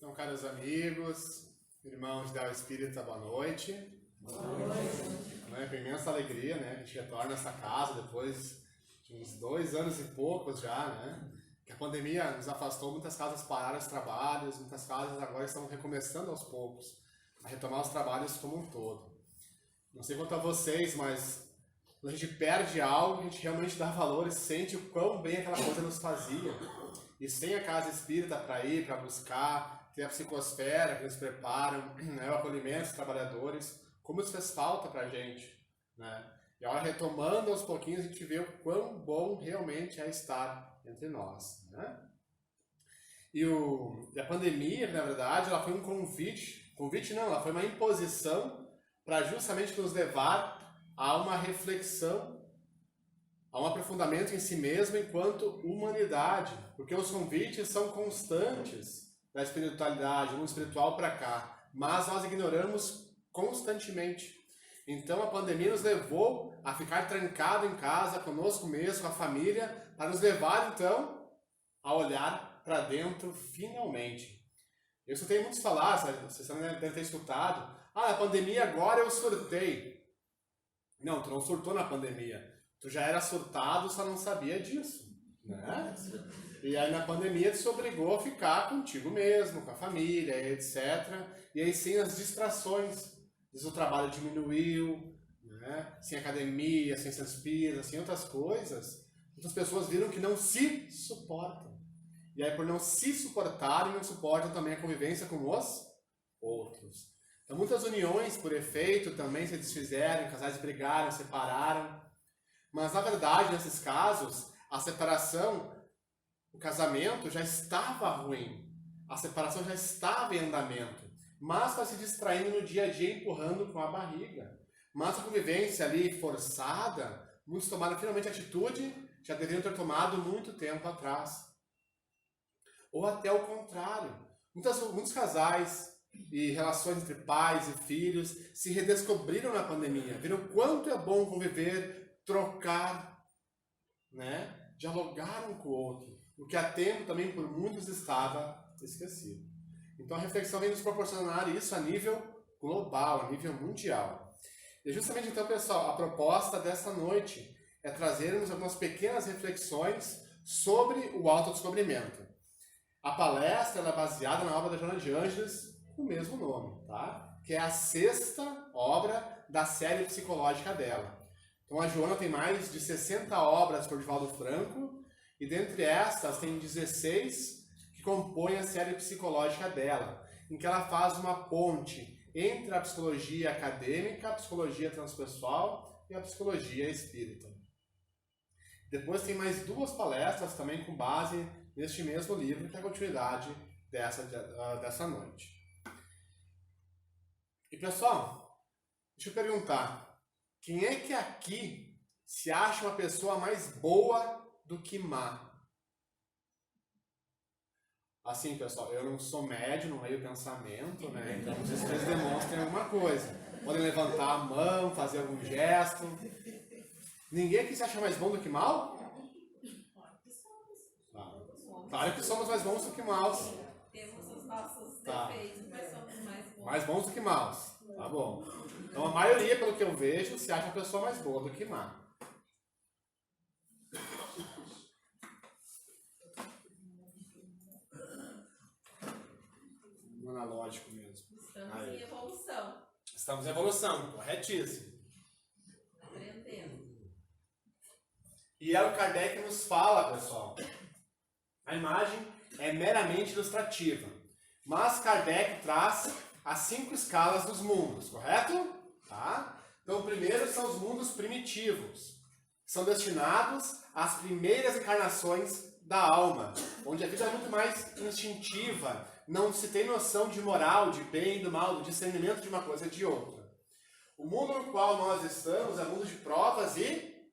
Então, caros amigos, irmãos da Espírita, boa noite. Boa noite. Com imensa alegria, né? A gente retorna a essa casa depois de uns 2 anos e poucos já, né? Que a pandemia nos afastou, muitas casas pararam os trabalhos, muitas casas agora estão recomeçando aos poucos a retomar os trabalhos como um todo. Não sei quanto a vocês, mas quando a gente perde algo, a gente realmente dá valor e sente o quão bem aquela coisa nos fazia. E sem a casa espírita para ir, para buscar, tem a psicosfera que nos preparam, né, o acolhimento dos trabalhadores, como isso fez falta para a gente, né? E agora, retomando aos pouquinhos, a gente vê o quão bom realmente é estar entre nós, né? E a pandemia, na verdade, ela foi um convite não, ela foi uma imposição para justamente nos levar a uma reflexão, a um aprofundamento em si mesmo enquanto humanidade, porque os convites são constantes da espiritualidade, do mundo espiritual para cá, mas nós ignoramos constantemente. Então a pandemia nos levou a ficar trancado em casa, conosco mesmo, com a família, para nos levar então a olhar para dentro finalmente. Eu escutei muitos falar, vocês também devem ter escutado, na pandemia agora eu surtei. Não, tu não surtou na pandemia. Tu já era surtado, só não sabia disso, né? E aí na pandemia tu se obrigou a ficar contigo mesmo, com a família, etc. E aí sem as distrações. O trabalho diminuiu, né? Sem academia, sem espírita, sem outras coisas. Muitas pessoas viram que não se suportam. E aí por não se suportarem, não suportam também a convivência com os outros. Então muitas uniões, por efeito, também se desfizeram, casais brigaram, separaram. Mas, na verdade, nesses casos, a separação, o casamento já estava ruim. A separação já estava em andamento. Mas está se distraindo no dia a dia, empurrando com a barriga. Mas a convivência ali forçada, muitos tomaram finalmente atitude, já deveriam ter tomado muito tempo atrás. Ou até o contrário. Muitos casais e relações entre pais e filhos se redescobriram na pandemia. Viram quanto é bom conviver, trocar, né? Dialogar um com o outro, o que há tempo também por muitos estava esquecido. Então a reflexão vem nos proporcionar isso a nível global, a nível mundial. E justamente então, pessoal, a proposta dessa noite é trazermos algumas pequenas reflexões sobre o autodescobrimento. A palestra ela é baseada na obra da Joana de Ângeles, com o mesmo nome, tá? Que é a 6ª obra da série psicológica dela. Então a Joana tem mais de 60 obras por Divaldo Franco, e dentre estas tem 16 que compõem a série psicológica dela, em que ela faz uma ponte entre a psicologia acadêmica, a psicologia transpessoal e a psicologia espírita. Depois tem mais 2 palestras também com base neste mesmo livro, que é a continuidade dessa noite. E pessoal, deixa eu perguntar, quem é que aqui se acha uma pessoa mais boa do que má? Assim, pessoal, eu não sou médio, não leio pensamento, né? Então vocês demonstrem alguma coisa. Podem levantar a mão, fazer algum gesto. Ninguém aqui se acha mais bom do que mal? Claro que somos mais bons do que maus. Temos os nossos defeitos, mas somos mais bons. Mais bons do que maus. Tá bom. Então a maioria, pelo que eu vejo, se acha a pessoa mais boa do que má. No analógico mesmo. Estamos em evolução. Estamos em evolução, corretíssimo. Aprendendo. E é o Kardec nos fala, pessoal. A imagem é meramente ilustrativa. Mas Kardec traz as 5 escalas dos mundos, correto? Tá? Então, o primeiro são os mundos primitivos. São destinados às primeiras encarnações da alma, onde a vida é muito mais instintiva, não se tem noção de moral, de bem e do mal, do discernimento de uma coisa e de outra. O mundo no qual nós estamos é o mundo de provas e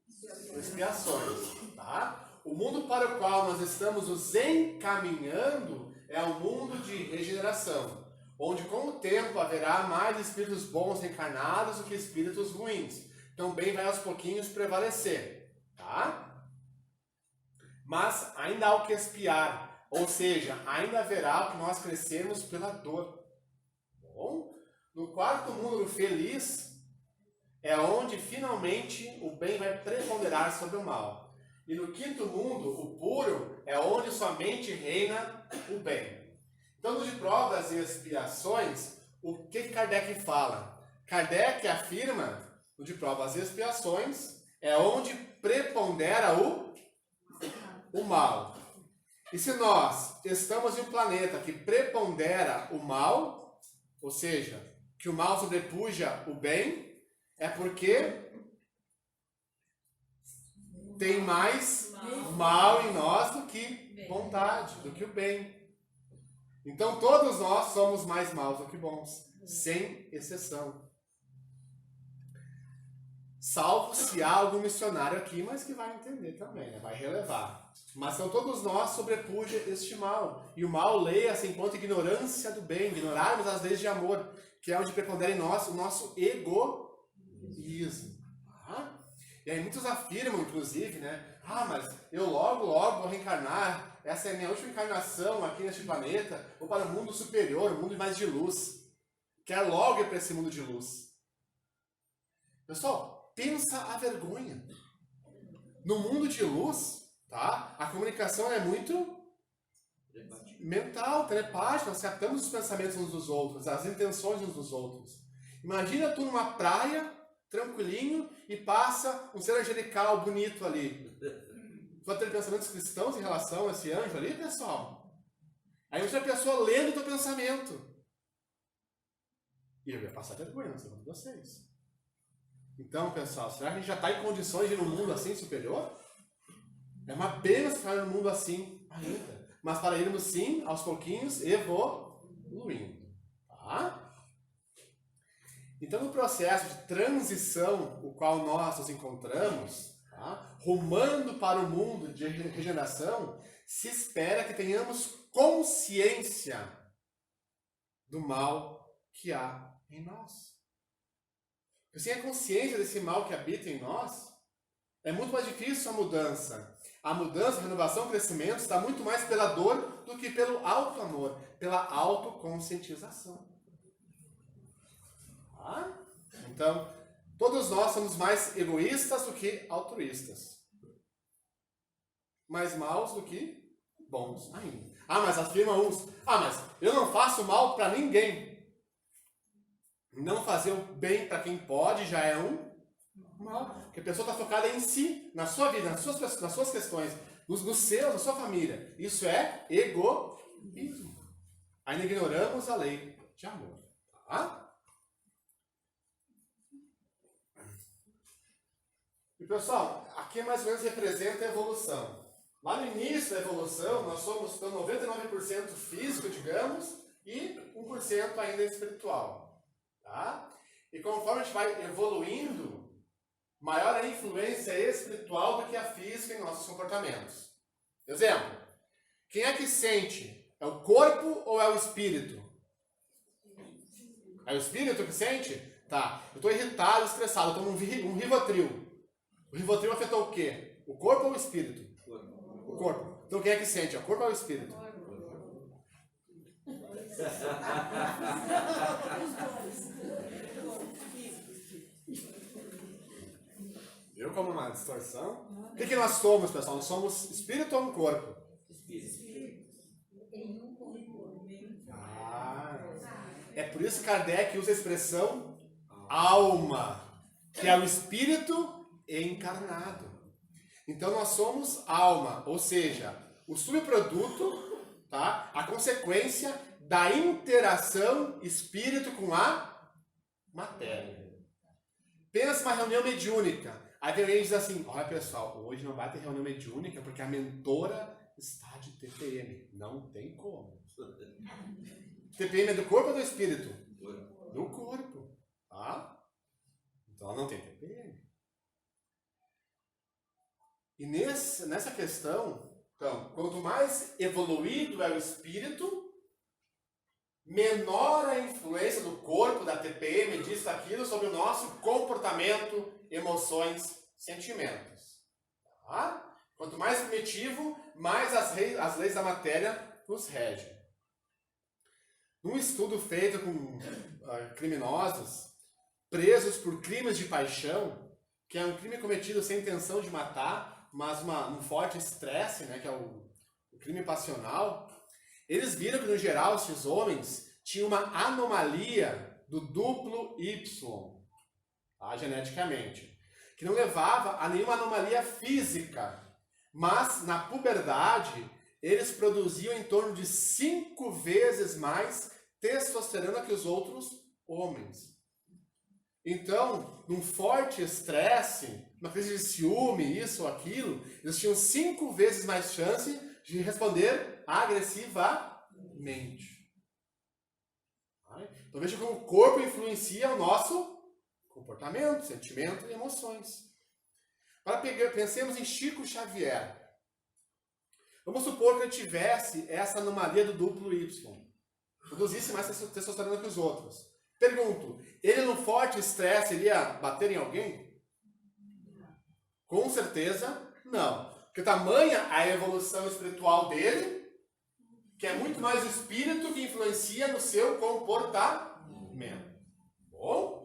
expiações. Tá? O mundo para o qual nós estamos nos encaminhando é o mundo de regeneração, onde com o tempo haverá mais espíritos bons reencarnados do que espíritos ruins. Então, bem vai aos pouquinhos prevalecer, tá? Mas ainda há o que expiar, Ou seja, ainda haverá o que nós crescermos pela dor. Bom, no quarto mundo feliz é onde finalmente o bem vai preponderar sobre o mal. E no quinto mundo, o puro, é onde somente reina o bem. Então, no de provas e expiações, o que Kardec fala? Kardec afirma, no de provas e expiações, é onde prepondera o mal. E se nós estamos em um planeta que prepondera o mal, ou seja, que o mal sobrepuja o bem, é porque tem mais mal em nós do que bondade, do que o bem. Então todos nós somos mais maus do que bons, sem exceção. Salvo se há algum missionário aqui, mas que vai entender também, né? Vai relevar. Mas são todos nós sobrepuja este mal. E o mal leia-se enquanto ignorância do bem, ignorarmos as leis de amor, que é onde prepondera em nós o nosso egoísmo. E aí muitos afirmam, inclusive, né? Mas eu logo vou reencarnar, essa é a minha última encarnação aqui neste planeta, vou para o mundo superior, o mundo mais de luz. Quero logo ir para esse mundo de luz. Pessoal, pensa a vergonha. No mundo de luz, tá? A comunicação é muito mental, telepática, nós captamos os pensamentos uns dos outros, as intenções uns dos outros. Imagina tu numa praia, tranquilinho, e passa um ser angelical bonito ali. Tu vai ter pensamentos cristãos em relação a esse anjo ali, pessoal? Aí você é a pessoa lendo o teu pensamento. E eu ia passar vergonha, não sei como vocês. Então, pessoal, será que a gente já está em condições de ir num mundo assim superior? É uma pena ficar num mundo assim ainda. Mas para irmos sim, aos pouquinhos, evoluindo. Tá? Então, no processo de transição, o qual nós nos encontramos, tá? Rumando para o mundo de regeneração, se espera que tenhamos consciência do mal que há em nós. Sem a consciência desse mal que habita em nós, é muito mais difícil a mudança. A mudança, a renovação, o crescimento está muito mais pela dor do que pelo auto-amor, pela autoconscientização. Tá? Então, todos nós somos mais egoístas do que altruístas. Mais maus do que bons ainda. Mas afirma uns, mas eu não faço mal para ninguém. Não fazer o bem para quem pode já é um mal. Porque a pessoa está focada em si, na sua vida, nas suas questões, nos seus, na sua família. Isso é egoísmo. Ainda ignoramos a lei de amor. Tá? E pessoal, aqui mais ou menos representa a evolução. Lá no início da evolução, nós somos 99% físico, digamos, e 1% ainda espiritual. Tá? E conforme a gente vai evoluindo, maior a influência espiritual do que a física em nossos comportamentos. Exemplo, quem é que sente? É o corpo ou é o espírito? É o espírito que sente? Tá, eu estou irritado, estressado, eu tomo um Rivotril. O Rivotril afetou o quê? O corpo ou o espírito? O corpo. Então quem é que sente? É o corpo ou é o espírito? Viu como uma distorção? O que nós somos, pessoal? Nós somos espírito ou um corpo? Espírito. É por isso que Kardec usa a expressão alma, que é o espírito encarnado. Então nós somos alma, ou seja, o subproduto, tá? A consequência da interação espírito com a matéria. Pensa uma reunião mediúnica. Aí tem alguém que diz assim, olha pessoal, hoje não vai ter reunião mediúnica porque a mentora está de TPM. Não tem como. TPM é do corpo ou do espírito? Do corpo. Tá? Então ela não tem TPM. E nessa questão, então, quanto mais evoluído é o espírito, menor a influência do corpo, da TPM, disso, daquilo, sobre o nosso comportamento, emoções, sentimentos. Tá? Quanto mais primitivo, mais as leis da matéria nos regem. Num estudo feito com criminosos presos por crimes de paixão, que é um crime cometido sem intenção de matar, mas um forte estresse, né, que é o crime passional, eles viram que, no geral, esses homens tinham uma anomalia do duplo Y, tá, geneticamente, que não levava a nenhuma anomalia física, mas na puberdade eles produziam em torno de 5 vezes mais testosterona que os outros homens. Então, num forte estresse, uma crise de ciúme, isso ou aquilo, eles tinham 5 vezes mais chance de responder agressivamente. Então veja como o corpo influencia o nosso comportamento, sentimento e emoções. Agora pensemos em Chico Xavier. Vamos supor que ele tivesse essa anomalia do duplo Y. Produzisse mais testosterona que os outros. Pergunto, ele num forte estresse iria bater em alguém? Com certeza não. Porque tamanha a evolução espiritual dele, que é muito mais o espírito que influencia no seu comportamento. Bom?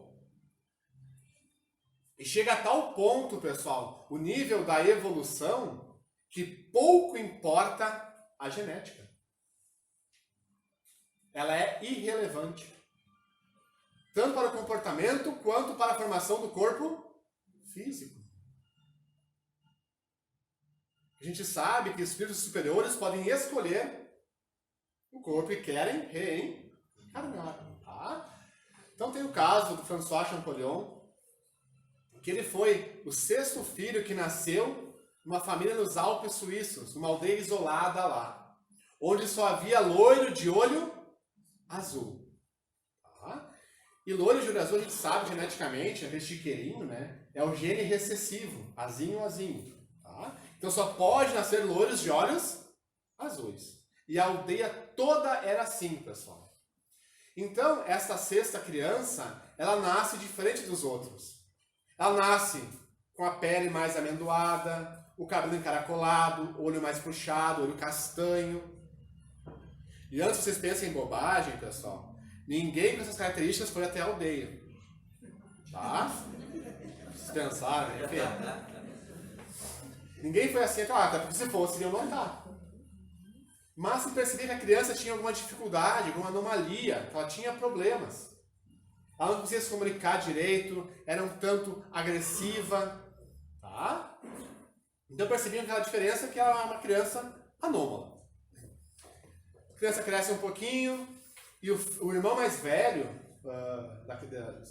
E chega a tal ponto, pessoal, o nível da evolução, que pouco importa a genética. Ela é irrelevante. Tanto para o comportamento, quanto para a formação do corpo físico. A gente sabe que espíritos superiores podem escolher o corpo e querem reencarnar. Tá? Então tem o caso do François Champollion, que ele foi o 6º filho que nasceu numa família nos Alpes suíços, numa aldeia isolada lá, onde só havia loiro de olho azul. Tá? E loiro de olho azul, a gente sabe geneticamente, aquele chiqueirinho, né? É o gene recessivo, azinho. Tá? Então só pode nascer loiros de olhos azuis. E a aldeia toda era assim, pessoal. Então, esta 6ª criança, ela nasce diferente dos outros. Ela nasce com a pele mais amendoada, o cabelo encaracolado, olho mais puxado, olho castanho. E antes vocês pensem em bobagem, pessoal, ninguém com essas características foi até a aldeia. Tá? Vocês pensaram, né? Ninguém foi assim até porque se fosse, iriam notar. Mas se percebia que a criança tinha alguma dificuldade, alguma anomalia, que ela tinha problemas. Ela não conseguia se comunicar direito, era um tanto agressiva. Tá? Então percebiam aquela diferença, que ela é uma criança anômala. A criança cresce um pouquinho, e o irmão mais velho,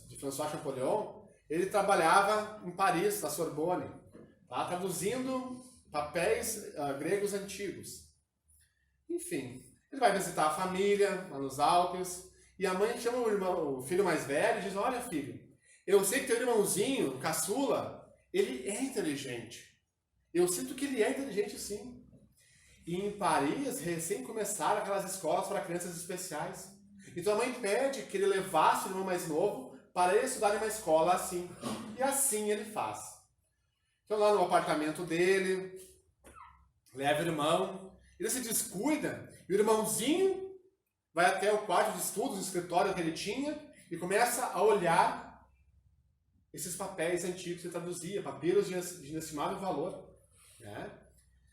de François Champollion, ele trabalhava em Paris, na Sorbonne, tá? Traduzindo papéis gregos antigos. Enfim, ele vai visitar a família lá nos Alpes, e a mãe chama o filho mais velho e diz: olha, filho, eu sei que teu irmãozinho, caçula, ele é inteligente. Eu sinto que ele é inteligente sim. E em Paris, recém começaram aquelas escolas para crianças especiais. Então a mãe pede que ele levasse o irmão mais novo para ele estudar em uma escola assim. E assim ele faz. Então lá no apartamento dele, leva o irmão, ele se descuida, e o irmãozinho vai até o quarto de estudos, o escritório que ele tinha, e começa a olhar esses papéis antigos que ele traduzia, papiros de inestimável valor. Né?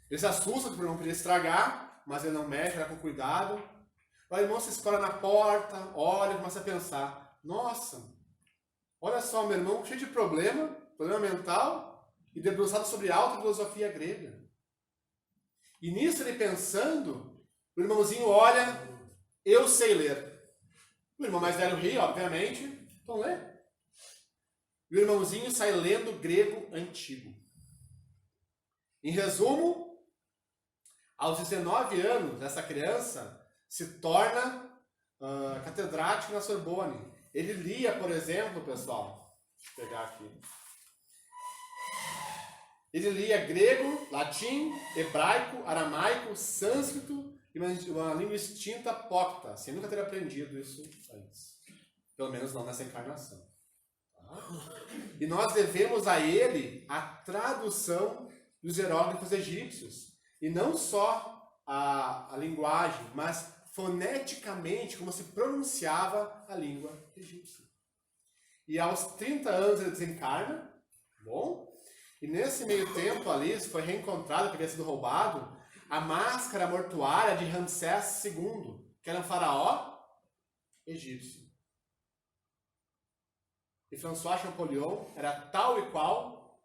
Ele se assusta porque o irmão podia estragar, mas ele não mexe, vai com cuidado. O irmão se escora na porta, olha e começa a pensar: nossa, olha só, meu irmão cheio de problema mental, e debruçado sobre alta filosofia grega. E nisso ele pensando, o irmãozinho olha: eu sei ler. O irmão mais velho ri, obviamente, então lê. E o irmãozinho sai lendo grego antigo. Em resumo, aos 19 anos, essa criança se torna catedrático na Sorbonne. Ele lia, por exemplo, pessoal, deixa eu pegar aqui. Ele lia grego, latim, hebraico, aramaico, sânscrito e uma língua extinta pocta, sem nunca ter aprendido isso antes. Pelo menos não nessa encarnação. Tá? E nós devemos a ele a tradução dos hieróglifos egípcios. E não só a linguagem, mas foneticamente como se pronunciava a língua egípcia. E aos 30 anos ele desencarna, bom? E nesse meio tempo ali, foi reencontrado, que havia sido roubado, a máscara mortuária de Ramsés II, que era um faraó egípcio. E François Champollion era tal e qual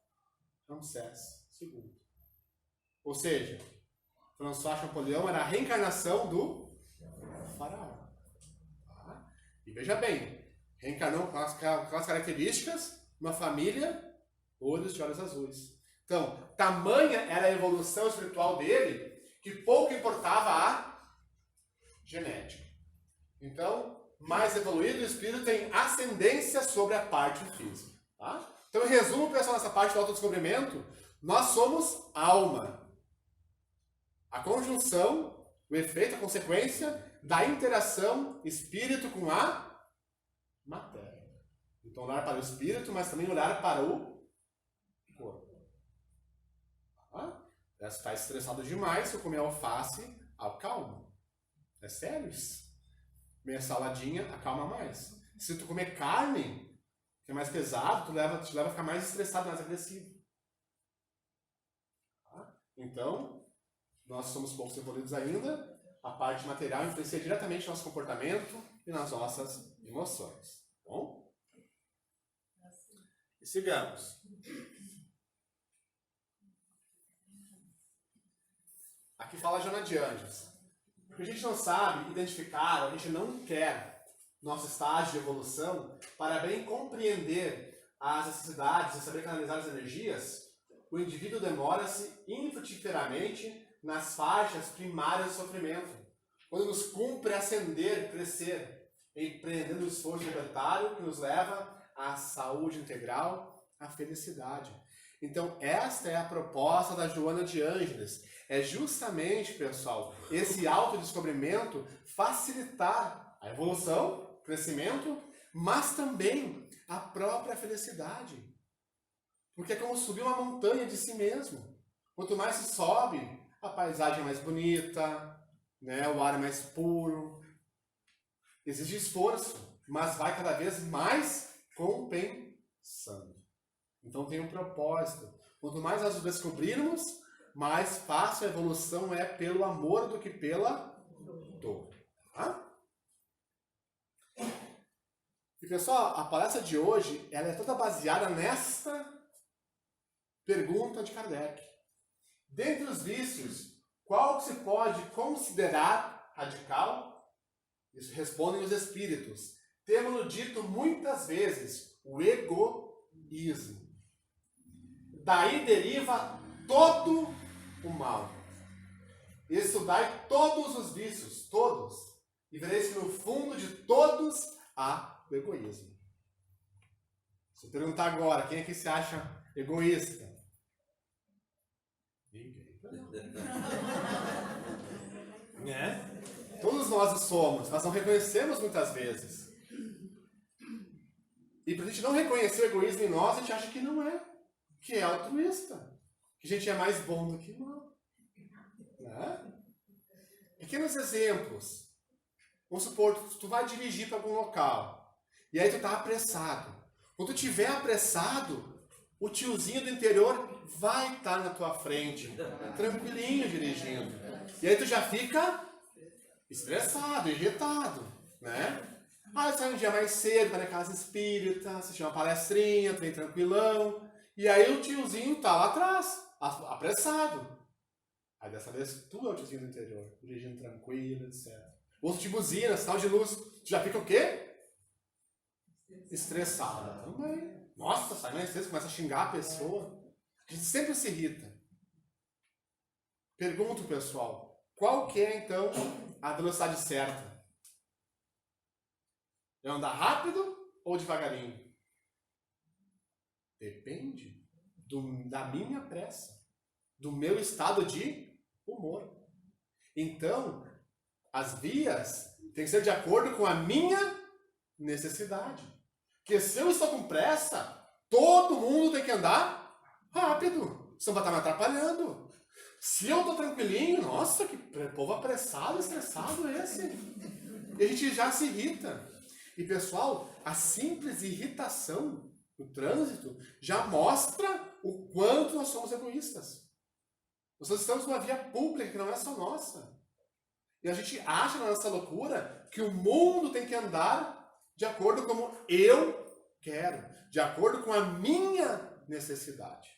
Ramsés II. Ou seja, François Champollion era a reencarnação do faraó. Tá? E veja bem, reencarnou com aquelas características, uma família, olhos de olhos azuis. Então, tamanha era a evolução espiritual dele, que pouco importava a genética. Então, mais evoluído, o espírito tem ascendência sobre a parte física. Tá? Então, em resumo, pessoal, nessa parte do autodescobrimento, nós somos alma. A conjunção, o efeito, a consequência da interação espírito com a matéria. Então, olhar para o espírito, mas também olhar para o corpo. Tá? Se está estressado demais, se eu comer alface, acalma. É sério isso? Meia saladinha, acalma mais. Se tu comer carne, que é mais pesado, te leva a ficar mais estressado, mais agressivo. Tá? Então, nós somos poucos evoluídos ainda. A parte material influencia diretamente no nosso comportamento e nas nossas emoções. Tá bom? E sigamos. Aqui fala Joana de Anjos. Porque a gente não sabe identificar, a gente não quer nosso estágio de evolução para bem compreender as necessidades e saber canalizar as energias, o indivíduo demora-se infrutíferamente nas faixas primárias do sofrimento, quando nos cumpre ascender, crescer, empreendendo o esforço libertário que nos leva à saúde integral, à felicidade. Então, esta é a proposta da Joana de Ângeles. É justamente, pessoal, esse autodescobrimento facilitar a evolução, o crescimento, mas também a própria felicidade. Porque é como subir uma montanha de si mesmo. Quanto mais se sobe, a paisagem é mais bonita, né? O ar é mais puro. Exige esforço, mas vai cada vez mais compensando. Então tem um propósito. Quanto mais nós descobrirmos, mais fácil a evolução é pelo amor do que pela dor. Tá? E pessoal, a palestra de hoje ela é toda baseada nesta pergunta de Kardec. Dentre os vícios, qual se pode considerar radical? Isso respondem os espíritos. Temos dito muitas vezes o egoísmo. Daí deriva todo o mal. Estudai todos os vícios, todos, e vereis que no fundo de todos há o egoísmo. Se eu perguntar agora, quem é que se acha egoísta? Ninguém. Né? Todos nós o somos, mas não reconhecemos muitas vezes. E para a gente não reconhecer o egoísmo em nós, a gente acha que não é. Que é altruísta. Que a gente é mais bom do que mal. Né? Pequenos exemplos. Vamos supor, tu vai dirigir para algum local. E aí tu tá apressado. Quando tu estiver apressado, o tiozinho do interior vai estar na tua frente. Tranquilinho dirigindo. E aí tu já fica estressado, irritado. Né? Aí sai um dia mais cedo, vai na casa espírita, assistir uma palestrinha, tu vem tranquilão. E aí o tiozinho tá lá atrás, apressado. Aí dessa vez tu é o tiozinho do interior, dirigindo tranquilo, etc. Uso de buzina, sinal de luz. Tu já fica o quê? Estressado também. Nossa, sai mais cedo, começa a xingar a pessoa. A gente sempre se irrita. Pergunto, pessoal, qual que é então a velocidade certa? É andar rápido ou devagarinho? Depende da minha pressa, do meu estado de humor. Então, as vias têm que ser de acordo com a minha necessidade. Porque se eu estou com pressa, todo mundo tem que andar rápido. senão vai estar me atrapalhando. Se eu estou tranquilinho, nossa, que povo apressado, estressado esse. E a gente já se irrita. E pessoal, a simples irritação no trânsito já mostra o quanto nós somos egoístas. Nós estamos numa via pública que não é só nossa. E a gente acha na nossa loucura que o mundo tem que andar de acordo como eu quero, de acordo com a minha necessidade.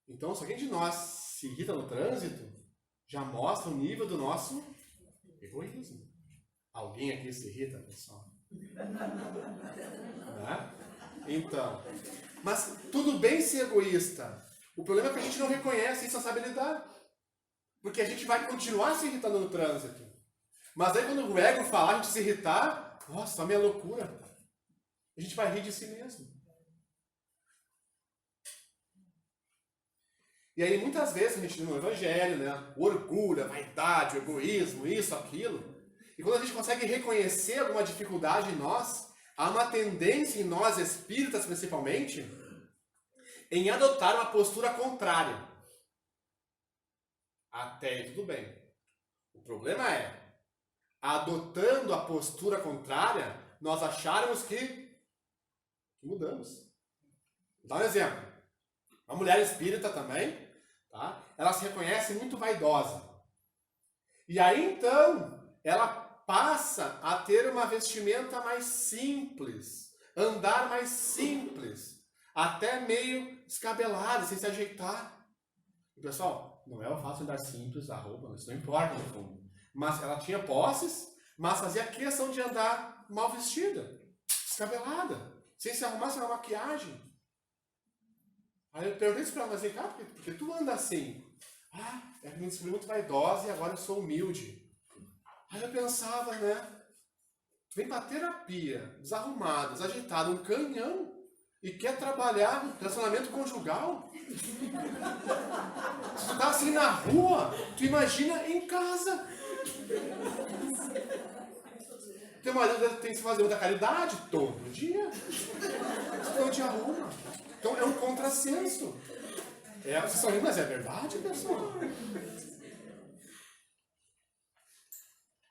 Então, se alguém de nós se irrita no trânsito, já mostra o nível do nosso egoísmo. Alguém aqui se irrita, pessoal? Então, mas tudo bem ser egoísta. O problema é que a gente não reconhece isso, não sabe lidar. Porque a gente vai continuar se irritando no trânsito. Mas aí quando o ego falar, a gente se irritar, nossa, a minha loucura. A gente vai rir de si mesmo. E aí muitas vezes a gente no evangelho, né? O orgulho, a vaidade, o egoísmo, isso, aquilo. E quando a gente consegue reconhecer alguma dificuldade em nós, há uma tendência em nós, espíritas principalmente, em adotar uma postura contrária. Até aí tudo bem. O problema é, adotando a postura contrária, nós acharmos que mudamos. Vou dar um exemplo. Uma mulher espírita também, tá? Ela se reconhece muito vaidosa. E aí então, ela passa a ter uma vestimenta mais simples, andar mais simples, até meio descabelada, sem se ajeitar. E pessoal, não é o fato de andar simples da roupa, isso não importa no fundo. Mas ela tinha posses, mas fazia questão de andar mal vestida, descabelada, sem se arrumar, sem uma maquiagem. Aí eu perguntei isso pra ela, mas vem cá, por que tu anda assim? Ah, é que me descobri muito vaidosa e agora eu sou humilde. Aí eu pensava, né? Tu vem pra terapia, desarrumado, desajeitado, um canhão, e quer trabalhar no relacionamento conjugal? Se tu tá assim na rua, tu imagina em casa. Teu marido tem que fazer muita caridade todo dia. Senão te arruma. Então é um contrassenso. Vocês estão rindo, mas é verdade, pessoal.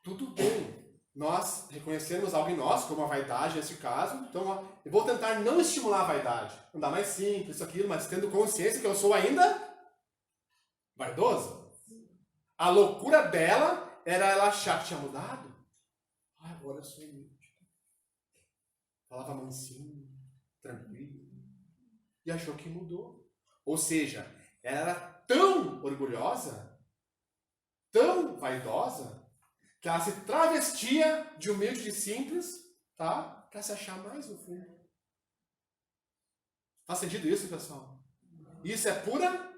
Tudo bem. Nós reconhecemos algo em nós, como a vaidade nesse caso. Então, eu vou tentar não estimular a vaidade. Andar mais simples, isso, aquilo, mas tendo consciência que eu sou ainda vaidoso. A loucura dela era ela achar que tinha mudado. Agora eu sou humilde. Falava mansinho, tranquilo. E achou que mudou. Ou seja, ela era tão orgulhosa, tão vaidosa, que ela se travestia de humilde, de simples, tá? Para se achar mais no fundo. Faz sentido isso, pessoal? Isso é pura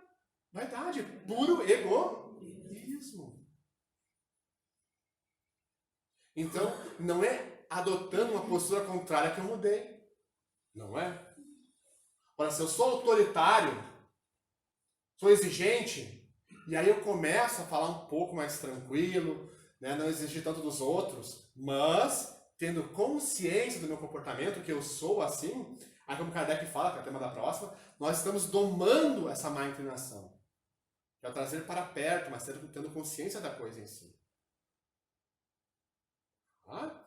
vaidade, puro egoísmo. Então, não é adotando uma postura contrária que eu mudei. Não é? Ora, se eu sou autoritário, sou exigente, e aí eu começo a falar um pouco mais tranquilo, né, não exigir tanto dos outros, mas tendo consciência do meu comportamento, que eu sou assim, aí como Kardec fala, que é o tema da próxima, nós estamos domando essa má inclinação. Que é o trazer para perto, mas tendo consciência da coisa em si. Tá?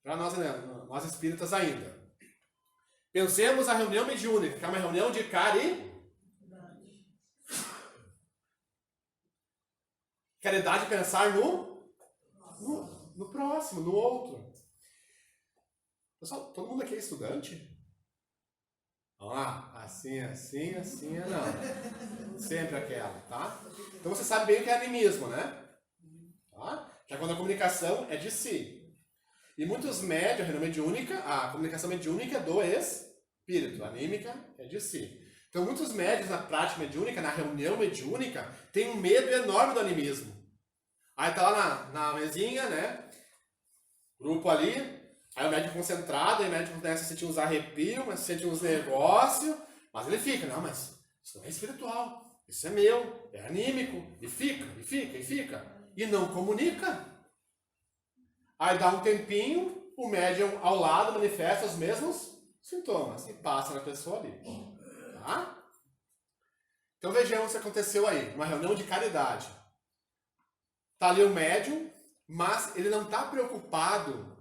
Para nós, né, nós espíritas ainda. Pensemos a reunião mediúnica, que é uma reunião de caridade, pensar no próximo, no outro. Pessoal, todo mundo aqui é estudante? Assim é não. Sempre aquela, tá? Então você sabe bem o que é animismo, né? Tá? Que é quando a comunicação é de si. E muitos médios, a reunião mediúnica, a comunicação mediúnica é do espírito, a anímica é de si. Então muitos médios na prática mediúnica, na reunião mediúnica, têm um medo enorme do animismo. Aí tá lá na mesinha, né? Grupo ali, aí o médico concentrado, aí o médico começa a sentir uns arrepios, começa a sentir uns negócios, mas ele fica, não, mas isso não é espiritual, isso é meu, é anímico, e fica, e não comunica. Aí dá um tempinho, o médium ao lado manifesta os mesmos sintomas e passa na pessoa ali. Tá? Então vejamos o que aconteceu aí. Uma reunião de caridade. Está ali o médium, mas ele não está preocupado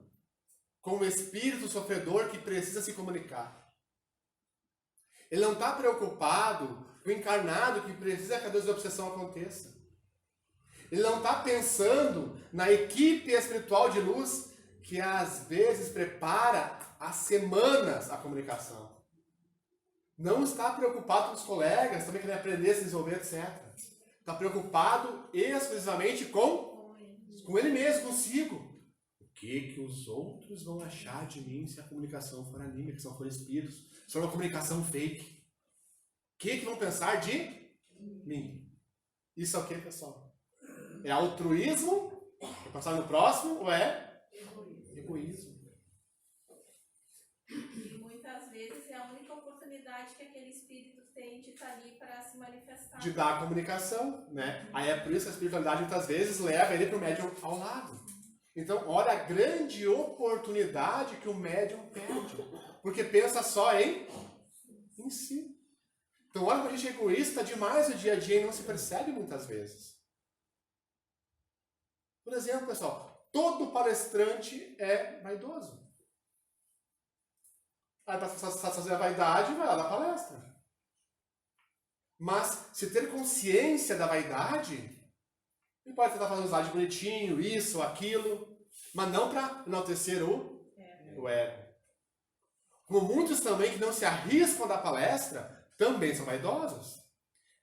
com o espírito sofredor que precisa se comunicar. Ele não está preocupado com o encarnado que precisa que a dor de obsessão aconteça. Ele não está pensando na equipe espiritual de luz que às vezes prepara há semanas a comunicação. Não está preocupado com os colegas, também querem aprender, se desenvolver, etc. Está preocupado exclusivamente com ele mesmo, consigo. O que os outros vão achar de mim se a comunicação for anímica, se não for espíritos, se for uma comunicação fake? O que vão pensar de mim? Isso é o que, pessoal? É altruísmo? É pensar no próximo ou é egoísmo? E muitas vezes é a única oportunidade que aquele espírito tem de estar ali para se manifestar. De dar a comunicação, né? Aí é por isso que a espiritualidade muitas vezes leva ele para o médium ao lado. Então, olha a grande oportunidade que o médium perde. Porque pensa só em si. Então, olha como a gente é egoísta demais no dia a dia e não se percebe muitas vezes. Por exemplo, pessoal, todo palestrante é vaidoso. Aí, para satisfazer a vaidade, vai lá dar palestra. Mas, se ter consciência da vaidade, ele pode tentar fazer um slide bonitinho, isso, aquilo, mas não para enaltecer o ego. Como muitos também que não se arriscam da palestra, também são vaidosos.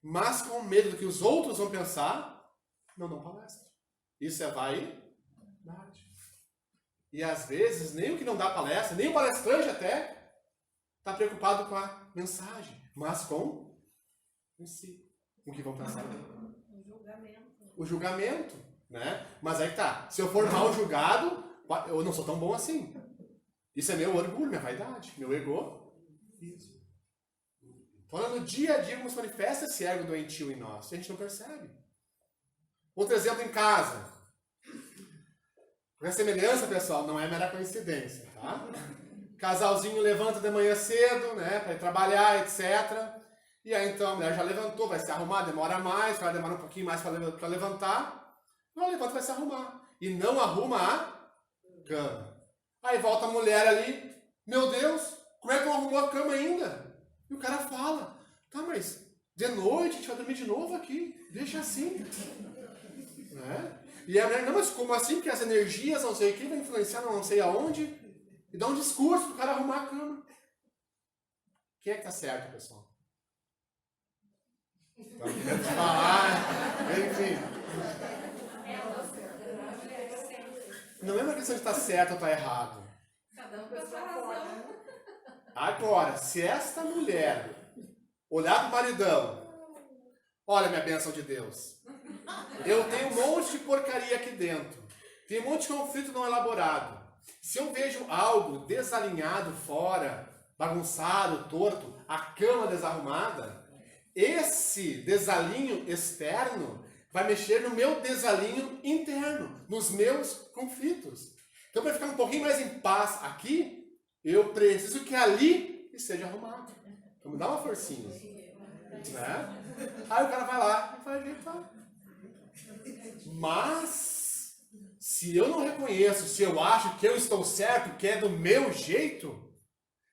Mas com medo do que os outros vão pensar, não dão palestra. Isso é vaidade. E às vezes, nem o que não dá palestra, nem o palestrante até, está preocupado com a mensagem, mas com em si. Com o que vão pensar dele. O julgamento, né? Mas aí que tá. Se eu for mal julgado, eu não sou tão bom assim. Isso é meu orgulho, minha vaidade, meu ego. Isso. Então, no dia a dia, como se manifesta esse ego doentio em nós. A gente não percebe. Outro exemplo em casa. Porque a semelhança, pessoal, não é mera coincidência, tá? Casalzinho levanta de manhã cedo, né? Para ir trabalhar, etc. E aí, então, a mulher já levantou, vai se arrumar, demora mais, vai demorar um pouquinho mais para levantar. Não levanta, vai se arrumar. E não arruma a cama. Aí volta a mulher ali, meu Deus, como é que não arrumou a cama ainda? E o cara fala, tá, mas de noite a gente vai dormir de novo aqui, deixa assim. Né? E a mulher, não, mas como assim? Porque as energias, não sei o que, vai influenciar não sei aonde. E dá um discurso pro cara arrumar a cama. Quem é que tá certo, pessoal? Então, querendo falar, enfim. Não é uma questão de estar certo ou estar errado. Cada um com a sua razão. Agora, se esta mulher olhar para o maridão, olha minha bênção de Deus, eu tenho um monte de porcaria aqui dentro, tem um monte de conflito não elaborado. Se eu vejo algo desalinhado fora, bagunçado, torto, a cama desarrumada, esse desalinho externo vai mexer no meu desalinho interno, nos meus conflitos. Então, para ficar um pouquinho mais em paz aqui, eu preciso que ali esteja arrumado. Então, me dá uma forcinha. Né? Aí o cara vai lá e vai ajeitar. Mas, se eu não reconheço, se eu acho que eu estou certo, que é do meu jeito,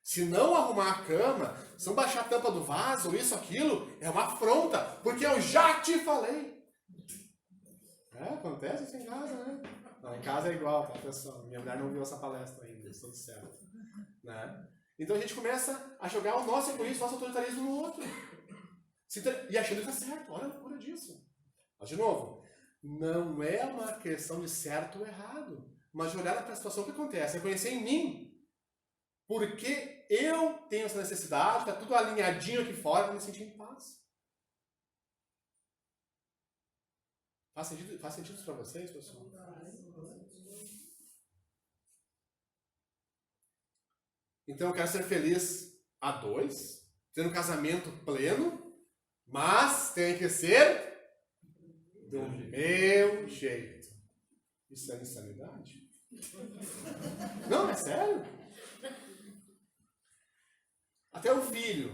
se não arrumar a cama, se não baixar a tampa do vaso, isso, aquilo, é uma afronta, porque eu já te falei. Acontece isso em casa, né? Não, em casa é igual, tá, pessoal? Minha mulher não viu essa palestra ainda, tudo certo. Né? Então a gente começa a jogar o nosso egoísmo, o nosso autoritarismo no outro. E achando que está certo, olha a loucura disso. Mas, de novo, não é uma questão de certo ou errado, mas de olhar para a situação que acontece, reconhecer em mim. Porque eu tenho essa necessidade, está tudo alinhadinho aqui fora para me sentir em paz. Faz sentido isso para vocês, pessoal? Então eu quero ser feliz a dois, ter um casamento pleno, mas tem que ser do meu jeito. Isso é insanidade? Não, é sério. Até o filho.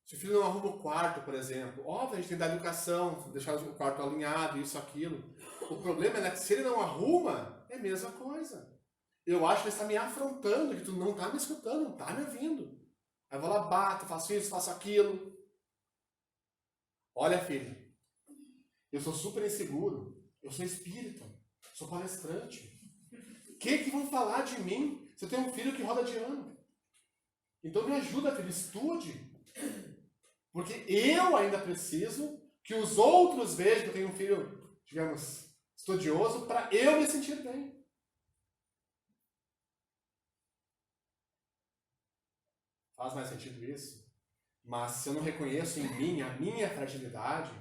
Se o filho não arruma o quarto, por exemplo, óbvio, a gente tem que dar educação, deixar o quarto alinhado, isso, aquilo. O problema é que se ele não arruma, é a mesma coisa. Eu acho que ele está me afrontando, que tu não está me escutando, não está me ouvindo. Aí eu vou lá, bato, faço isso, faço aquilo. Olha, filho, eu sou super inseguro, eu sou espírita, sou palestrante. O que vão falar de mim se eu tenho um filho que roda de ano? Então me ajuda, filho, estude. Porque eu ainda preciso que os outros vejam que eu tenho um filho, digamos, estudioso, para eu me sentir bem. Faz mais sentido isso? Mas se eu não reconheço em mim a minha fragilidade,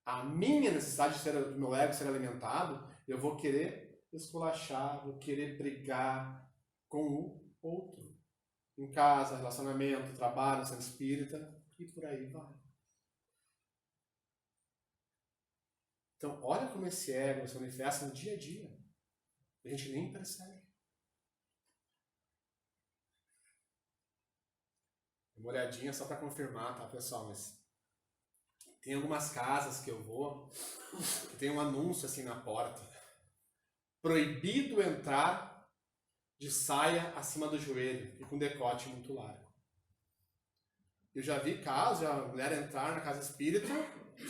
a minha necessidade do meu ego ser alimentado, eu vou querer esculachar, vou querer brigar com o outro. Em casa, relacionamento, trabalho, centro espírita, e por aí vai. Então, olha como esse ego se manifesta no dia a dia. A gente nem percebe. Uma olhadinha só para confirmar, tá, pessoal? Mas tem algumas casas que eu vou que tem um anúncio assim na porta. Proibido entrar de saia acima do joelho e com decote muito largo. Eu já vi casos de a mulher entrar na casa espírita,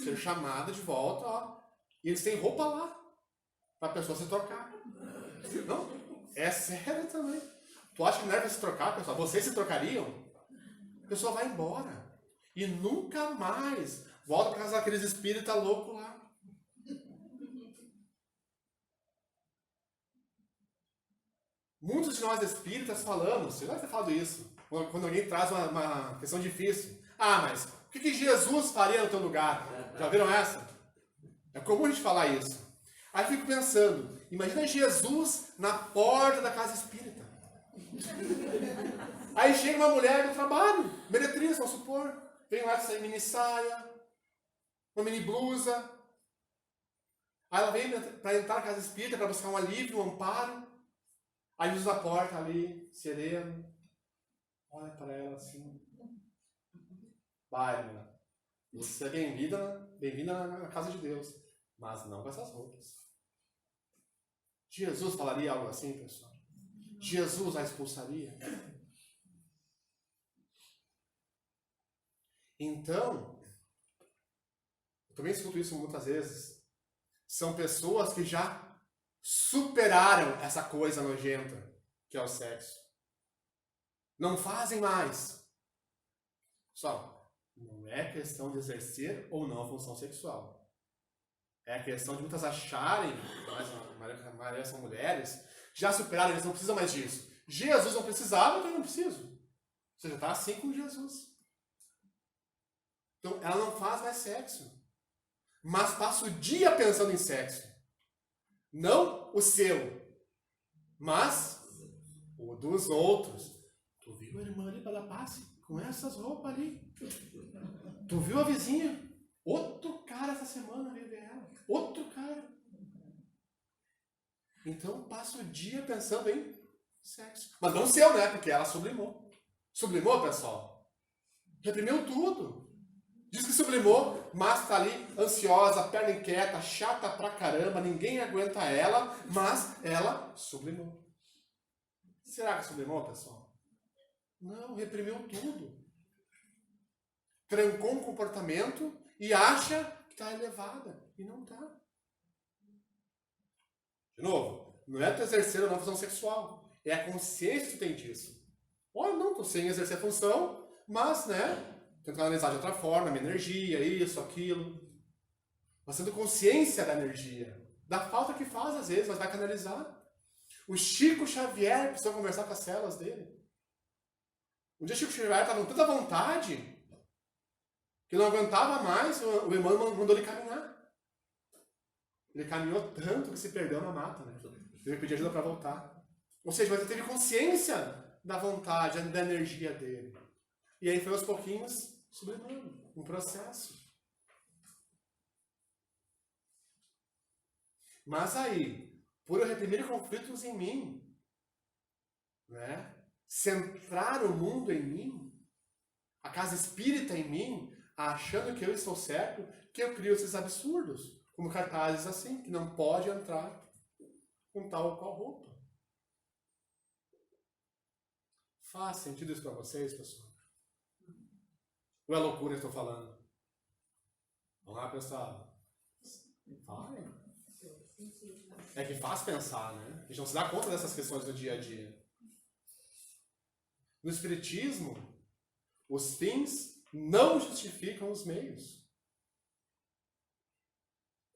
ser chamada de volta, ó, e eles têm roupa lá, para a pessoa se trocar. Não, é sério também. Tu acha que a mulher vai se trocar, pessoal? Vocês se trocariam? A pessoa vai embora. E nunca mais volta para casa daqueles espíritas loucos lá. Muitos de nós espíritas falamos, você deve ter falado isso, quando alguém traz uma questão difícil. Ah, mas o que Jesus faria no teu lugar? Já viram essa? É comum a gente falar isso. Aí eu fico pensando, imagina Jesus na porta da casa espírita. Aí chega uma mulher do trabalho, meretriz, vamos supor, vem lá com essa mini saia, uma mini blusa. Aí ela vem para entrar na casa espírita, para buscar um alívio, um amparo. Aí Jesus na porta ali, sereno, olha para ela assim. Vai, irmã. Você é bem-vinda na casa de Deus, mas não com essas roupas. Jesus falaria algo assim, pessoal? Jesus a expulsaria? Então, eu também escuto isso muitas vezes. São pessoas que já superaram essa coisa nojenta que é o sexo. Não fazem mais. Pessoal, não é questão de exercer ou não a função sexual. É questão de muitas acharem, mas a maioria são mulheres, já superaram, eles não precisam mais disso. Jesus não precisava, então eu não preciso. Você já está assim com Jesus. Então, ela não faz mais sexo. Mas passa o dia pensando em sexo. Não o seu, mas o dos outros. Tu viu a irmã ali para dar passe? Com essas roupas ali. Tu viu a vizinha? Outro cara essa semana veio ver ela. Outro cara. Então passa o dia pensando em sexo. Mas não o seu, né? Porque ela sublimou. Sublimou, pessoal? Reprimiu tudo. Diz que sublimou, mas tá ali ansiosa, perna inquieta, chata pra caramba, ninguém aguenta ela, mas ela sublimou. Será que sublimou, pessoal? Não, reprimiu tudo. Trancou um comportamento e acha que está elevada. E não está. De novo, não é tu exercer ou não a função sexual. É a consciência que tem disso. Olha, não, estou sem exercer a função, mas, né, tentando analisar de outra forma, minha energia, isso, aquilo. Mas tendo consciência da energia. Da falta que faz, às vezes, mas vai canalizar. O Chico Xavier precisou conversar com as células dele. Um dia o Chico Xavier estava com tanta vontade que não aguentava mais, o Emmanuel mandou ele caminhar. Ele caminhou tanto que se perdeu na mata, né? Teve que pedir ajuda para voltar. Ou seja, mas ele teve consciência da vontade, da energia dele. E aí foi aos pouquinhos sublimando, um processo. Mas aí, por eu reprimir conflitos em mim, né? Centrar o mundo em mim, a casa espírita em mim, achando que eu estou certo, que eu crio esses absurdos, como cartazes assim, que não pode entrar com tal ou qual roupa. Faz sentido isso para vocês, pessoal? Ou é loucura que eu estou falando? Vamos lá, pessoal. Vai. É que faz pensar, né? A gente não se dá conta dessas questões no dia a dia. No Espiritismo, os fins não justificam os meios.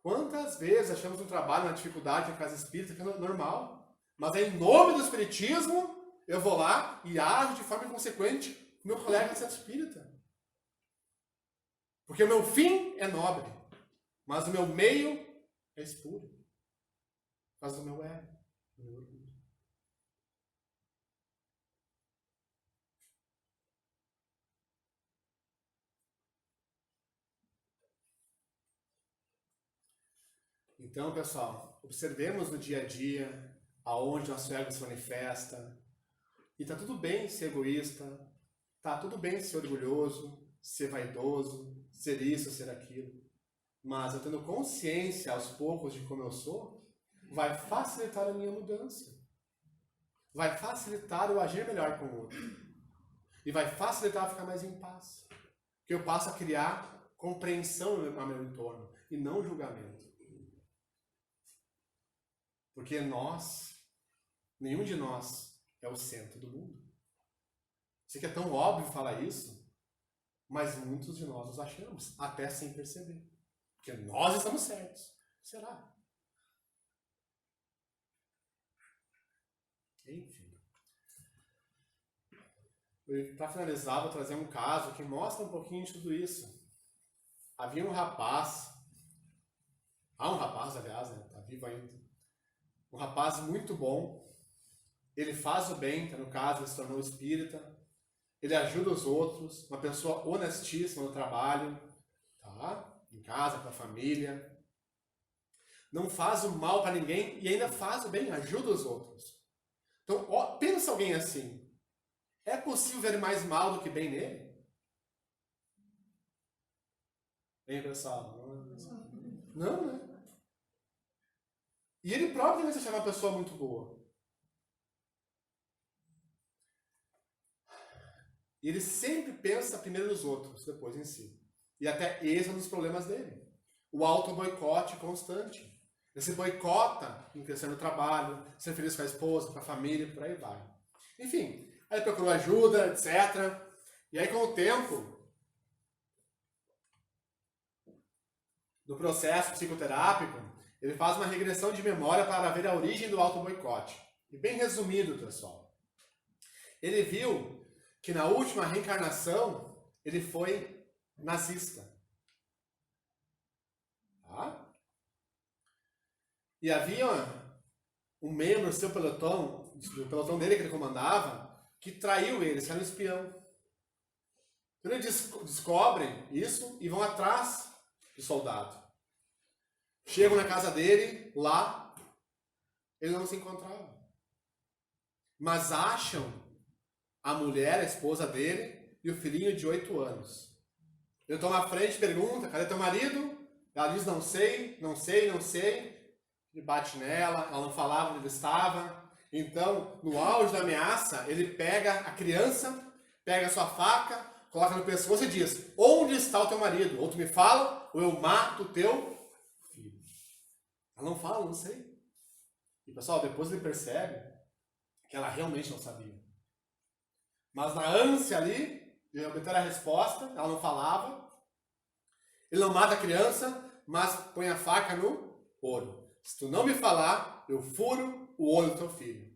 Quantas vezes achamos um trabalho, uma dificuldade na casa espírita que é normal, mas é em nome do Espiritismo eu vou lá e ajo de forma inconsequente com meu colega de centro espírita. Porque o meu fim é nobre, mas o meu meio é espúrio. Por causa do meu ego, do meu orgulho. Então, pessoal, observemos no dia a dia aonde nosso ego se manifesta. E tá tudo bem ser egoísta, tá tudo bem ser orgulhoso, ser vaidoso, ser isso, ser aquilo. Mas eu tendo consciência aos poucos de como eu sou, vai facilitar a minha mudança. Vai facilitar eu agir melhor com o outro. E vai facilitar eu ficar mais em paz. Porque eu passo a criar compreensão no meu entorno e não julgamento. Porque nenhum de nós é o centro do mundo. Sei que é tão óbvio falar isso, mas muitos de nós nos achamos, até sem perceber. Porque nós estamos certos. Será? Enfim. Para finalizar, vou trazer um caso que mostra um pouquinho de tudo isso. Havia um rapaz, aliás, né? Está vivo ainda. Um rapaz muito bom. Ele faz o bem, no caso, ele se tornou espírita. Ele ajuda os outros, uma pessoa honestíssima no trabalho, tá? Em casa, com a família. Não faz o mal para ninguém e ainda faz o bem, ajuda os outros. Então, pensa alguém assim. É possível ver mais mal do que bem nele? Hein, pessoal? Não, né? E ele próprio também se achava uma pessoa muito boa. E ele sempre pensa primeiro nos outros, depois em si. E até esse é um dos problemas dele. O auto-boicote constante. Ele se boicota em crescer no trabalho, ser feliz com a esposa, com a família, por aí vai. Enfim, aí ele procurou ajuda, etc. E aí, com o tempo do processo psicoterápico, ele faz uma regressão de memória para ver a origem do auto-boicote. E bem resumido, pessoal. Ele viu que na última reencarnação ele foi nazista. Tá? E havia um membro do seu pelotão, do pelotão dele que ele comandava, que traiu ele, era um espião. Então eles descobrem isso e vão atrás do soldado. Chegam na casa dele, lá, ele não se encontrava. Mas acham a mulher, a esposa dele, e o filhinho de 8 anos. Ele toma a frente, pergunta, cadê teu marido? Ela diz, não sei. Ele bate nela, ela não falava onde ele estava. Então, no auge da ameaça, ele pega a criança, pega a sua faca, coloca no pescoço e diz, onde está o teu marido? Ou tu me fala, ou eu mato o teu filho. Ela não fala, não sei. E pessoal, depois ele percebe que ela realmente não sabia. Mas na ânsia ali, de obter a resposta, ela não falava. Ele não mata a criança, mas põe a faca no olho. Se tu não me falar, eu furo o olho do teu filho.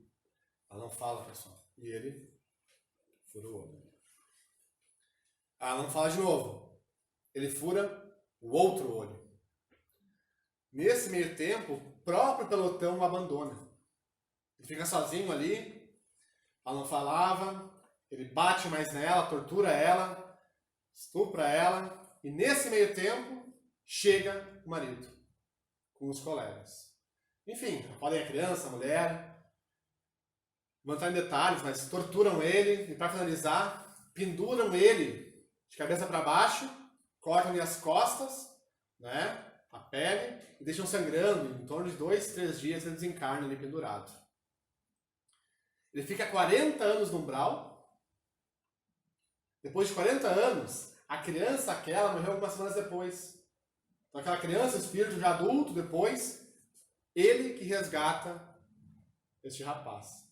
Ela não fala, pessoal. E ele fura o olho. Ela não fala de novo. Ele fura o outro olho. Nesse meio tempo, o próprio pelotão o abandona. Ele fica sozinho ali. Ela não falava. Ele bate mais nela, tortura ela, estupra ela. E nesse meio tempo, chega o marido com os colegas. Enfim, podem a criança, a mulher. Não vou entrar em detalhes, mas torturam ele. E para finalizar, penduram ele de cabeça para baixo, cortam-lhe as costas, né, a pele, e deixam sangrando. Em torno de 2, 3 dias ele desencarna ali pendurado. Ele fica 40 anos no umbral. Depois de 40 anos, a criança aquela morreu algumas semanas depois. Então aquela criança, o espírito já adulto, depois, ele que resgata este rapaz.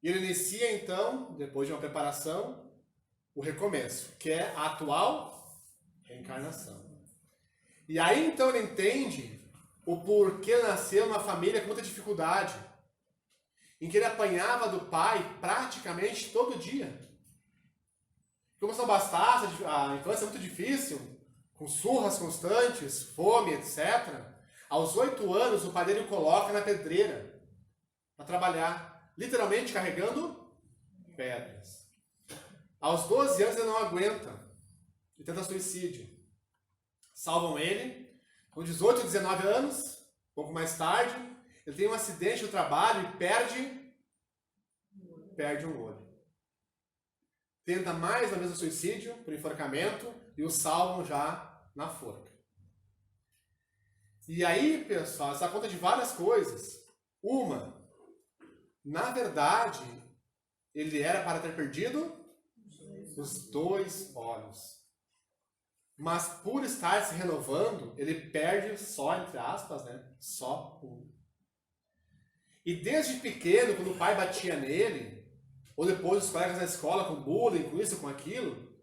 E ele inicia então, depois de uma preparação, o recomeço, que é a atual reencarnação. E aí então ele entende o porquê nasceu numa família com muita dificuldade, em que ele apanhava do pai praticamente todo dia. Como se não bastasse, a infância é muito difícil, com surras constantes, fome, etc. Aos 8 anos, o pai dele o coloca na pedreira para trabalhar, literalmente carregando pedras. Aos 12 anos ele não aguenta e tenta suicídio. Salvam ele. Com 18 e 19 anos, um pouco mais tarde, ele tem um acidente no trabalho e perde um olho. Tenta mais uma vez o suicídio por enforcamento e o salvam já na forca. E aí, pessoal, se dá conta de várias coisas. Uma, na verdade, ele era para ter perdido os 2 olhos. Mas por estar se renovando, ele perde só, entre aspas, né? Só um. E desde pequeno, quando o pai batia nele, ou depois os colegas na escola com bullying, com isso, com aquilo,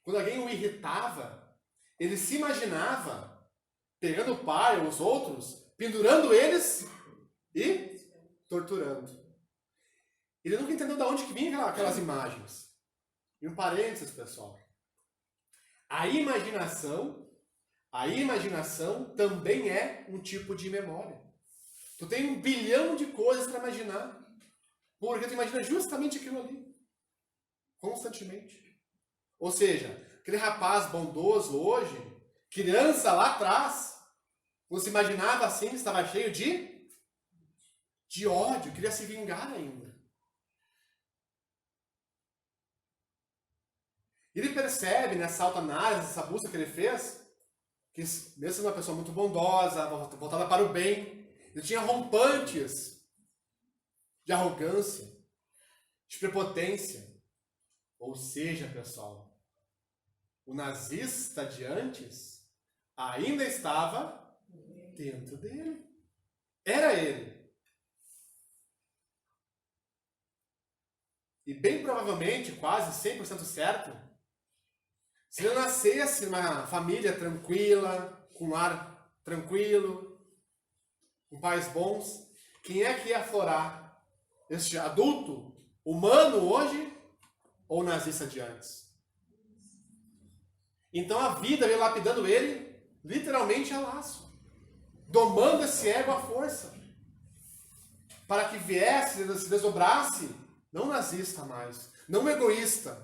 quando alguém o irritava, ele se imaginava pegando o pai ou os outros, pendurando eles e torturando. Ele nunca entendeu de onde que vinham aquelas imagens. E um parênteses, pessoal. A imaginação também é um tipo de memória. Tu tem 1 bilhão de coisas para imaginar. Porque tu imagina justamente aquilo ali. Constantemente. Ou seja, aquele rapaz bondoso hoje, criança lá atrás, quando se imaginava assim, estava cheio de ódio, queria se vingar ainda. Ele percebe nessa autoanálise, nessa busca que ele fez, que mesmo sendo uma pessoa muito bondosa, voltada para o bem, ele tinha rompantes de arrogância, de prepotência. Ou seja, pessoal, o nazista de antes ainda estava dentro dele. Era ele. E bem provavelmente, quase 100% certo, se ele nascesse numa família tranquila, com um lar tranquilo, com pais bons, quem é que ia aflorar? Este adulto humano hoje ou o nazista de antes? Então a vida veio lapidando ele literalmente a laço, domando esse ego à força, para que viesse, se desdobrasse, não nazista mais, não egoísta,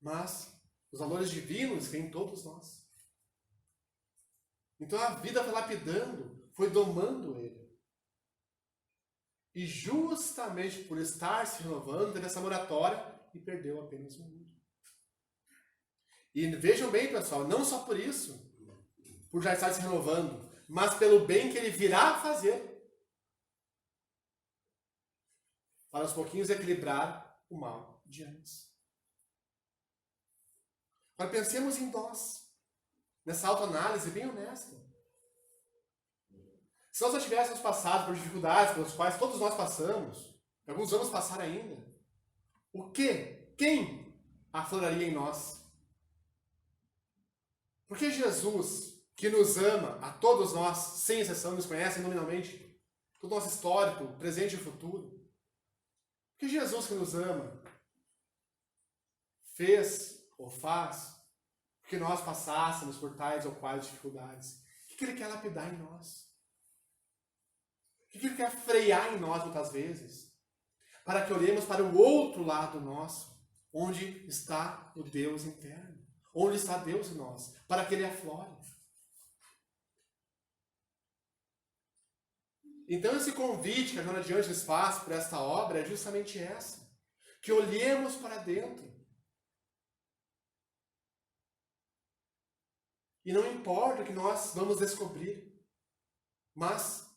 mas os valores divinos que em todos nós. Então a vida foi lapidando, foi domando ele. E justamente por estar se renovando, teve essa moratória e perdeu apenas um olho. E vejam bem, pessoal, não só por isso, por já estar se renovando, mas pelo bem que ele virá fazer. Para aos pouquinhos equilibrar o mal de antes. Agora pensemos em nós, nessa autoanálise bem honesta. Se nós já tivéssemos passado por dificuldades pelas quais todos nós passamos, alguns vamos passar ainda, o que? Quem afloraria em nós? Porque Jesus, que nos ama, a todos nós, sem exceção, nos conhece nominalmente, todo o nosso histórico, presente e futuro, porque Jesus que nos ama, fez ou faz que nós passássemos por tais ou quais dificuldades? O que Ele quer lapidar em nós? O que Ele quer frear em nós muitas vezes? Para que olhemos para o outro lado nosso, onde está o Deus interno, onde está Deus em nós, para que Ele aflore. Então esse convite que a Joana de Ângeles faz para esta obra é justamente essa, que olhemos para dentro, E não importa o que nós vamos descobrir, mas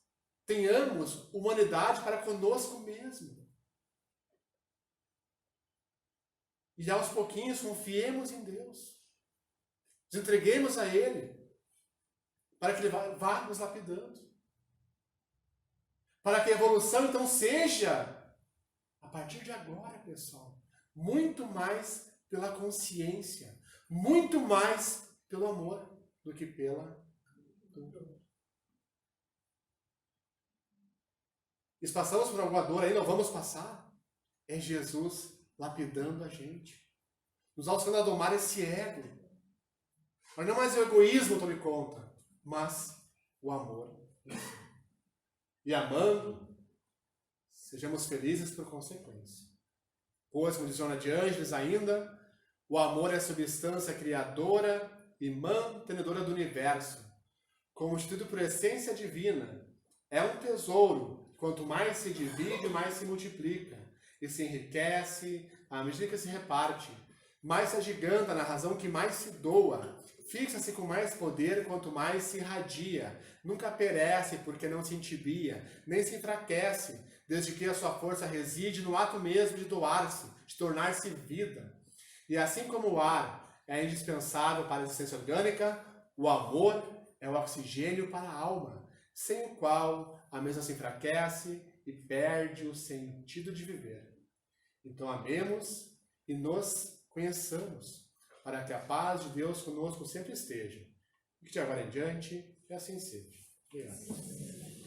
tenhamos humanidade para conosco mesmo. E aos pouquinhos confiemos em Deus. Nos entreguemos a Ele, para que Ele vá nos lapidando. Para que a evolução então seja, a partir de agora, pessoal, muito mais pela consciência, muito mais pelo amor do que pela dor. E se passamos por alguma dor aí, não vamos passar. É Jesus lapidando a gente, nos auxiliando a domar esse ego. Mas não mais o egoísmo tome conta, mas o amor. E amando, sejamos felizes por consequência. Pois, como diz Joana de Ângeles ainda, o amor é a substância criadora e mantenedora do universo. Constituído por essência divina, é um tesouro. Quanto mais se divide, mais se multiplica. E se enriquece à medida que se reparte. Mais se agiganta na razão que mais se doa. Fixa-se com mais poder quanto mais se irradia. Nunca perece porque não se entibia, nem se enfraquece, desde que a sua força reside no ato mesmo de doar-se, de tornar-se vida. E assim como o ar é indispensável para a existência orgânica, o amor é o oxigênio para a alma, sem o qual a mesma se enfraquece e perde o sentido de viver. Então amemos e nos conheçamos, para que a paz de Deus conosco sempre esteja. E que de agora em diante, e assim seja. Obrigado.